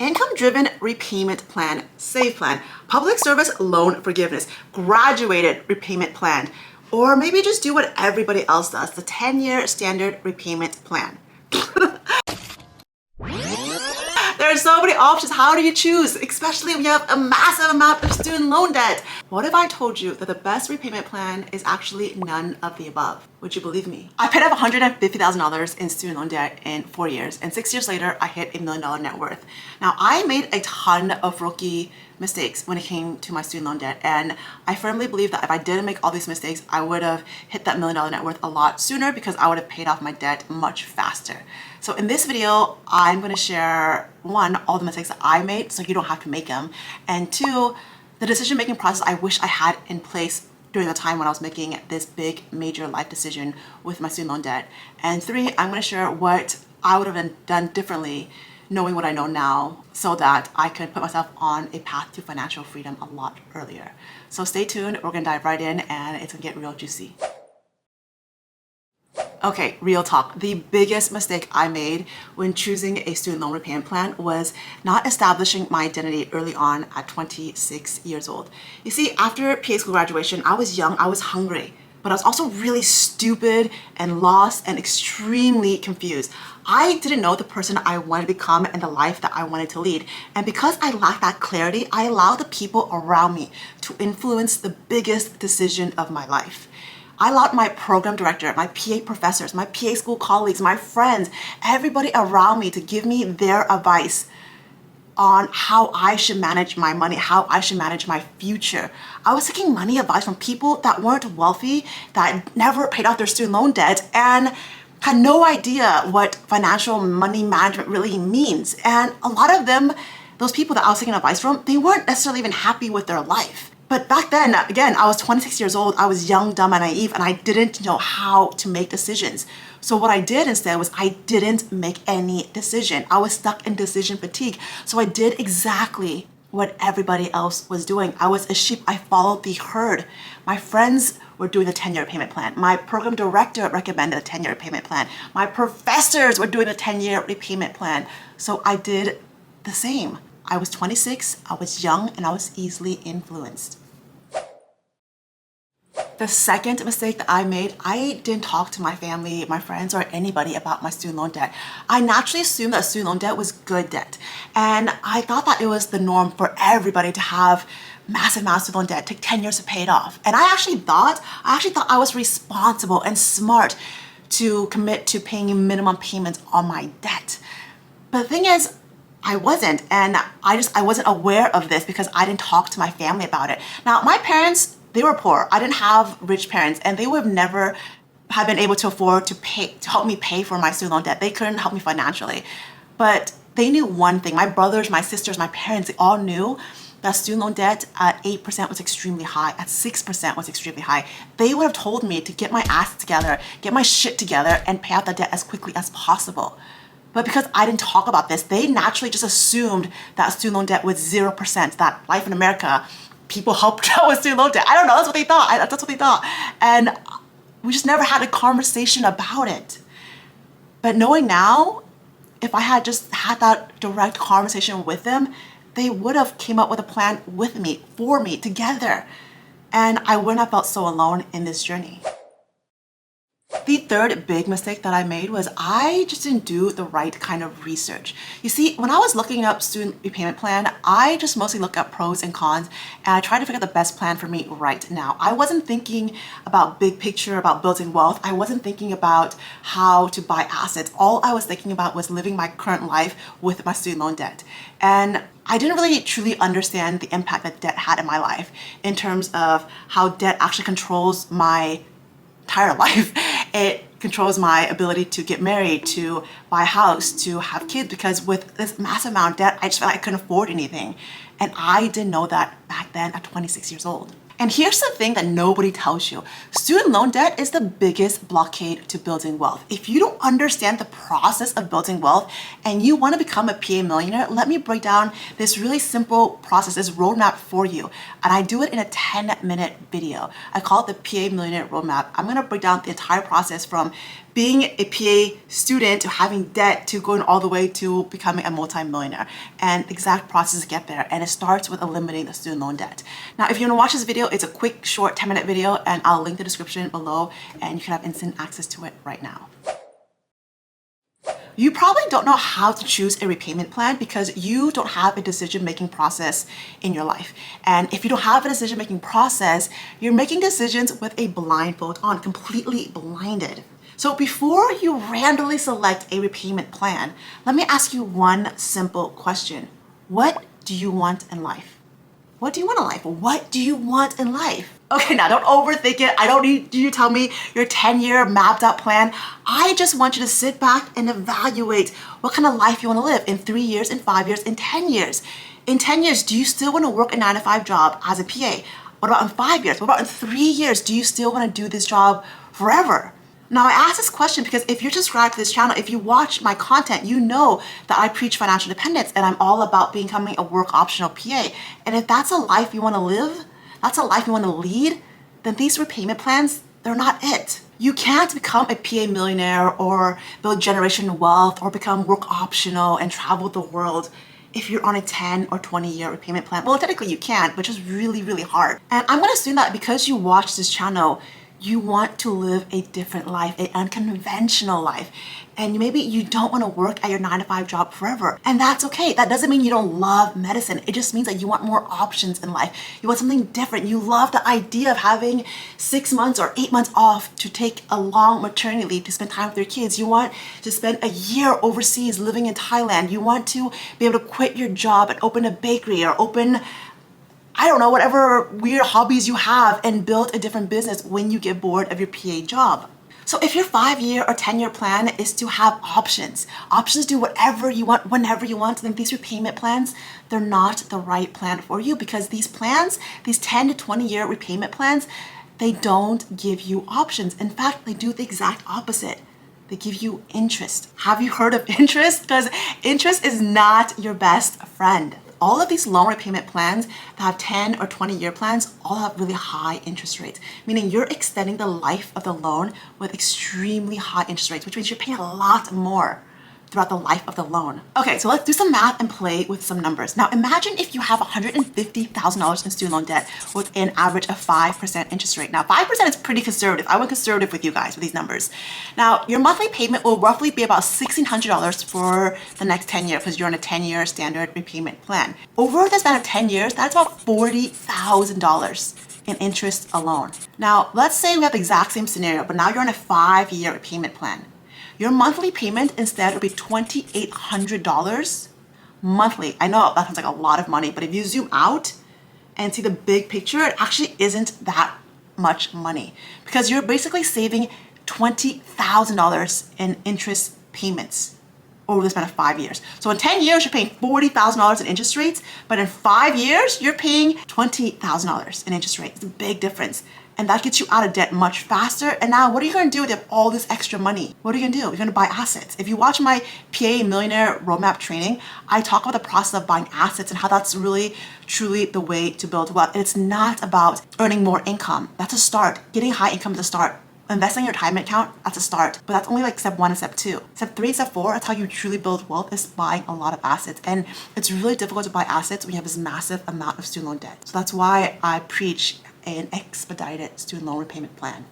income-driven repayment plan, SAVE plan, public service loan forgiveness, graduated repayment plan, or maybe just do what everybody else does, the 10-year standard repayment plan. There are so many options. How do you choose? Especially when you have a massive amount of student loan debt. What if I told you that the best repayment plan is actually none of the above? Would you believe me? I paid off $150,000 in student loan debt in 4 years, and 6 years later, I hit $1 million net worth. Now, I made a ton of rookie mistakes when it came to my student loan debt, and I firmly believe that if I didn't make all these mistakes, I would have hit that $1 million net worth a lot sooner because I would have paid off my debt much faster. So in this video, I'm gonna share, one, all the mistakes that I made so you don't have to make them, and two, the decision-making process I wish I had in place during the time when I was making this big major life decision with my student loan debt. And three, I'm gonna share what I would have done differently knowing what I know now so that I could put myself on a path to financial freedom a lot earlier. So stay tuned, we're gonna dive right in and it's gonna get real juicy. Okay, real talk. The biggest mistake I made when choosing a student loan repayment plan was not establishing my identity early on at 26 years old. You see, after PA school graduation, I was young, I was hungry, but I was also really stupid and lost and extremely confused. I didn't know the person I wanted to become and the life that I wanted to lead. And because I lacked that clarity, I allowed the people around me to influence the biggest decision of my life. I allowed my program director, my PA professors, my PA school colleagues, my friends, everybody around me to give me their advice on how I should manage my money, how I should manage my future. I was taking money advice from people that weren't wealthy, that never paid off their student loan debt, and had no idea what financial money management really means. And a lot of them, those people that I was taking advice from, they weren't necessarily even happy with their life. But back then, again, I was 26 years old, I was young, dumb, and naive, and I didn't know how to make decisions. So what I did instead was I didn't make any decision. I was stuck in decision fatigue. So I did exactly what everybody else was doing. I was a sheep, I followed the herd. My friends were doing the 10-year payment plan. My program director recommended a 10-year payment plan. My professors were doing a 10-year repayment plan. So I did the same. I was 26, I was young, and I was easily influenced. The second mistake that I made, I didn't talk to my family, my friends, or anybody about my student loan debt. I naturally assumed that student loan debt was good debt. And I thought that it was the norm for everybody to have massive amounts of student loan debt, take 10 years to pay it off. And I actually thought I was responsible and smart to commit to paying minimum payments on my debt. But the thing is, I wasn't, and I wasn't aware of this because I didn't talk to my family about it. Now, my parents, they were poor. I didn't have rich parents, and they would have never have been able to afford to help me pay for my student loan debt. They couldn't help me financially. But they knew one thing. My brothers, my sisters, my parents, they all knew that student loan debt at 8% was extremely high, at 6% was extremely high. They would have told me to get my ass together, get my shit together, and pay out that debt as quickly as possible. But because I didn't talk about this, they naturally just assumed that student loan debt was 0%, that life in America, people helped out with student loan debt. I don't know, that's what they thought. That's what they thought. And we just never had a conversation about it. But knowing now, if I had just had that direct conversation with them, they would have came up with a plan with me, for me, together. And I wouldn't have felt so alone in this journey. The third big mistake that I made was I just didn't do the right kind of research. You see, when I was looking up student repayment plan, I just mostly looked at pros and cons, and I tried to figure out the best plan for me right now. I wasn't thinking about big picture, about building wealth. I wasn't thinking about how to buy assets. All I was thinking about was living my current life with my student loan debt. And I didn't really truly understand the impact that debt had in my life in terms of how debt actually controls my entire life. It controls my ability to get married, to buy a house, to have kids, because with this massive amount of debt, I just felt like I couldn't afford anything. And I didn't know that back then at 26 years old. And here's the thing that nobody tells you. Student loan debt is the biggest blockade to building wealth. If you don't understand the process of building wealth and you want to become a PA millionaire, let me break down this really simple process, this roadmap for you. And I do it in a 10-minute video. I call it the PA Millionaire Roadmap. I'm going to break down the entire process from being a PA student to having debt to going all the way to becoming a multi-millionaire, and exact process to get there. And it starts with eliminating the student loan debt. Now, if you want to watch this video, it's a quick, short 10-minute video, and I'll link the description below, and you can have instant access to it right now. You probably don't know how to choose a repayment plan because you don't have a decision-making process in your life. And if you don't have a decision-making process, you're making decisions with a blindfold on, completely blinded. So before you randomly select a repayment plan, let me ask you one simple question. What do you want in life? What do you want in life? What do you want in life? Okay, now don't overthink it. I don't need you to tell me your 10-year mapped out plan. I just want you to sit back and evaluate what kind of life you want to live in 3 years, in 5 years, in 10 years. In 10 years, do you still want to work a 9-to-5 job as a PA? What about in 5 years? What about in 3 years? Do you still want to do this job forever? Now, I ask this question because if you're subscribed to this channel, if you watch my content, you know that I preach financial independence and I'm all about becoming a work optional PA. And if that's a life you want to live, that's a life you want to lead, then these repayment plans, they're not it. You can't become a PA millionaire or build generational wealth or become work optional and travel the world if you're on a 10 or 20-year repayment plan. Well, technically you can, but just really, really hard. And I'm going to assume that because you watch this channel, you want to live a different life, an unconventional life. And maybe you don't want to work at your 9-to-5 job forever. And that's okay. That doesn't mean you don't love medicine. It just means that you want more options in life. You want something different. You love the idea of having 6 months or 8 months off to take a long maternity leave to spend time with your kids. You want to spend a year overseas living in Thailand. You want to be able to quit your job and open a bakery or open, I don't know, whatever weird hobbies you have and build a different business when you get bored of your PA job. So if your 5-year or 10-year plan is to have options to do whatever you want, whenever you want, then these repayment plans, they're not the right plan for you because these plans, these 10 to 20-year repayment plans, they don't give you options. In fact, they do the exact opposite. They give you interest. Have you heard of interest? Because interest is not your best friend. All of these loan repayment plans that have 10 or 20-year plans all have really high interest rates, meaning you're extending the life of the loan with extremely high interest rates, which means you're paying a lot more throughout the life of the loan. Okay, so let's do some math and play with some numbers. Now imagine if you have $150,000 in student loan debt with an average of 5% interest rate. Now 5% is pretty conservative. I went conservative with you guys with these numbers. Now your monthly payment will roughly be about $1,600 for the next 10 years because you're on a 10-year standard repayment plan. Over the span of 10 years, that's about $40,000 in interest alone. Now let's say we have the exact same scenario, but now you're on a 5-year repayment plan. Your monthly payment instead would be $2,800 monthly. I know that sounds like a lot of money, but if you zoom out and see the big picture, it actually isn't that much money because you're basically saving $20,000 in interest payments over the span of 5 years. So in 10 years, you're paying $40,000 in interest rates, but in 5 years, you're paying $20,000 in interest rates. It's a big difference. And that gets you out of debt much faster. And now what are you going to do with all this extra money? What are you going to do? You're going to buy assets. If you watch my PA Millionaire Roadmap training, I talk about the process of buying assets and how that's really, truly the way to build wealth. It's not about earning more income. That's a start. Getting high income is a start. Investing in your retirement account, that's a start. But that's only like step 1 and step 2. Step 3, step 4, that's how you truly build wealth, is buying a lot of assets. And it's really difficult to buy assets when you have this massive amount of student loan debt. So that's why I preach an expedited student loan repayment plan.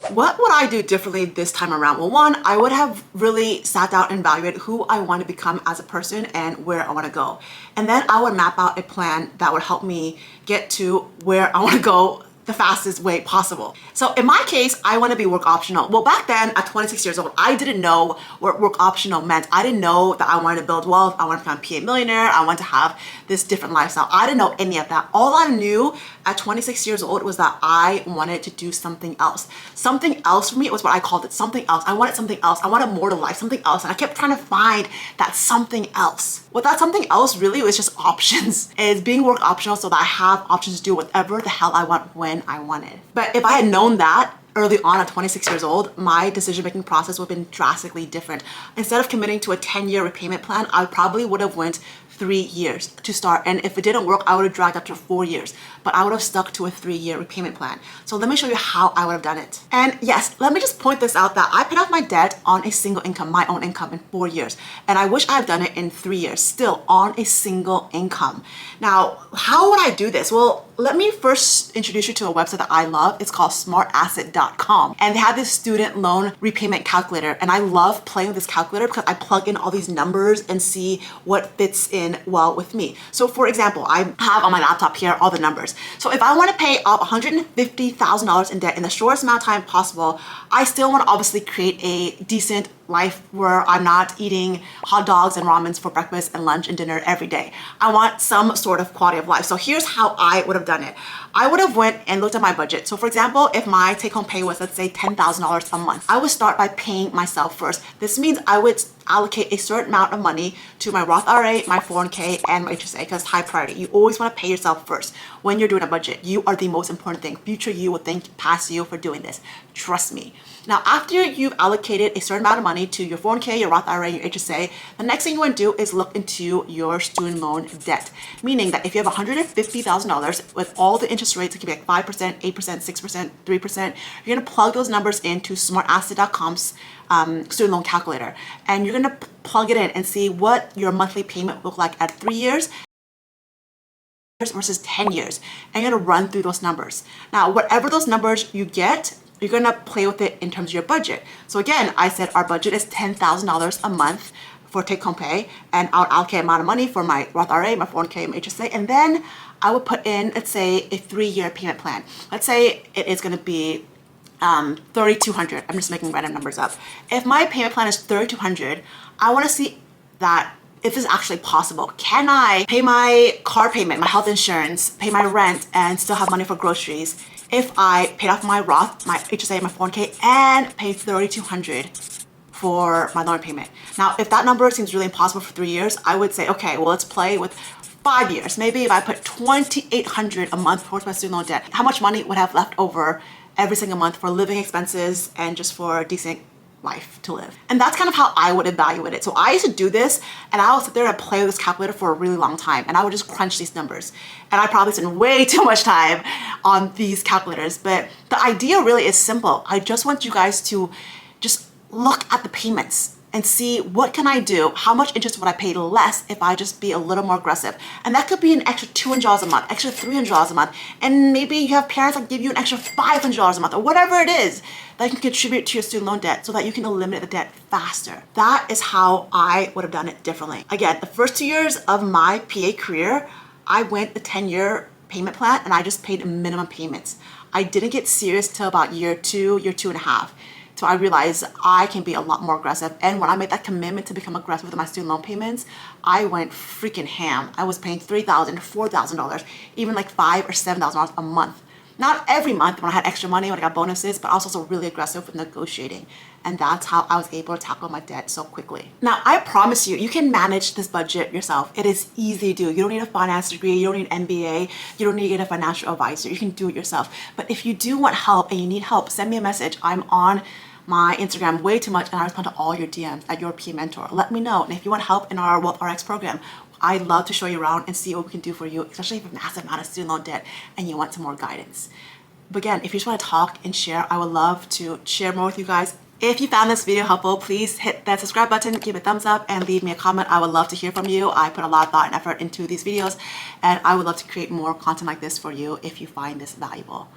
What would I do differently this time around? Well, one, I would have really sat down and evaluated who I want to become as a person and where I want to go. And then I would map out a plan that would help me get to where I want to go the fastest way possible. So in my case, I want to be work optional. Well, back then at 26 years old, I didn't know what work optional meant. I didn't know that I wanted to build wealth. I wanted to become a PA millionaire. I wanted to have this different lifestyle. I didn't know any of that. All I knew at 26 years old was that I wanted to do something else. Something else for me was what I called it, something else. I wanted something else. I wanted more to life, something else. And I kept trying to find that something else. What that something else really was just options. It's being work optional so that I have options to do whatever the hell I want when I want it. But if I had known that early on at 26 years old, my decision-making process would have been drastically different. Instead of committing to a 10-year repayment plan, I probably would have went 3 years to start. And if it didn't work, I would have dragged up to 4 years, but I would have stuck to a 3-year repayment plan. So let me show you how I would have done it. And yes, let me just point this out that I paid off my debt on a single income, my own income, in 4 years. And I wish I had done it in 3 years, still on a single income. Now, how would I do this? Well, let me first introduce you to a website that I love. It's called smartasset.com. And they have this student loan repayment calculator. And I love playing with this calculator because I plug in all these numbers and see what fits in well with me. So for example, I have on my laptop here all the numbers. So if I want to pay off $150,000 in debt in the shortest amount of time possible, I still want to obviously create a decent life where I'm not eating hot dogs and ramens for breakfast and lunch and dinner every day. I want some sort of quality of life. So here's how I would have done it. I would have went and looked at my budget. So for example, if my take-home pay was, let's say, $10,000 a month, I would start by paying myself first. This means I would allocate a certain amount of money to my Roth IRA, my 401k, and my HSA because high priority. You always want to pay yourself first when you're doing a budget. You are the most important thing. Future you will thank past you for doing this. Trust me. Now, after you've allocated a certain amount of money to your 401k, your Roth IRA, your HSA, the next thing you want to do is look into your student loan debt. Meaning that if you have $150,000 with all the interest rates, it can be like 5%, 8%, 6%, 3%, you're going to plug those numbers into smartasset.com's student loan calculator. And you're going to plug it in and see what your monthly payment will look like at 3 years versus 10 years. And you're going to run through those numbers. Now, whatever those numbers you get, you're gonna play with it in terms of your budget. So again, I said our budget is $10,000 a month for take-home pay, and I'll allocate amount of money for my Roth IRA, my 401k, my HSA, and then I would put in, let's say, a 3-year payment plan. Let's say it is gonna be $3,200. I'm just making random numbers up. If my payment plan is $3,200, I wanna see that if it's actually possible. Can I pay my car payment, my health insurance, pay my rent, and still have money for groceries if I paid off my Roth, my HSA, my 401k, and paid $3,200 for my loan payment? Now, if that number seems really impossible for 3 years, I would say, okay, well, let's play with 5 years. Maybe if I put $2,800 a month towards my student loan debt, how much money would I have left over every single month for living expenses and just for a decent life to live? And that's kind of how I would evaluate it. So I used to do this, and I would sit there and play with this calculator for a really long time, and I would just crunch these numbers. And I probably spent way too much time on these calculators, but the idea really is simple. I just want you guys to just look at the payments and see what can I do? How much interest would I pay less if I just be a little more aggressive? And that could be an extra $200 a month, extra $300 a month. And maybe you have parents that give you an extra $500 a month or whatever it is that can contribute to your student loan debt so that you can eliminate the debt faster. That is how I would have done it differently. Again, the first 2 years of my PA career, I went the 10-year payment plan and I just paid minimum payments. I didn't get serious till about year 2 and a half. So I realized I can be a lot more aggressive. And when I made that commitment to become aggressive with my student loan payments, I went freaking ham. I was paying $3,000, $4,000, even like $5,000 or $7,000 a month. Not every month when I had extra money, when I got bonuses, but I was also really aggressive with negotiating. And that's how I was able to tackle my debt so quickly. Now, I promise you, you can manage this budget yourself. It is easy to do. You don't need a finance degree. You don't need an MBA. You don't need to get a financial advisor. You can do it yourself. But if you do want help and you need help, send me a message. I'm on my Instagram way too much, and I respond to all your DMs at your PA Mentor. Let me know. And if you want help in our Wealth RX program, I'd love to show you around and see what we can do for you, especially if you have a massive amount of student loan debt and you want some more guidance. But again, if you just want to talk and share, I would love to share more with you guys. If you found this video helpful, please hit that subscribe button, give it a thumbs up, and leave me a comment. I would love to hear from you. I put a lot of thought and effort into these videos, and I would love to create more content like this for you if you find this valuable.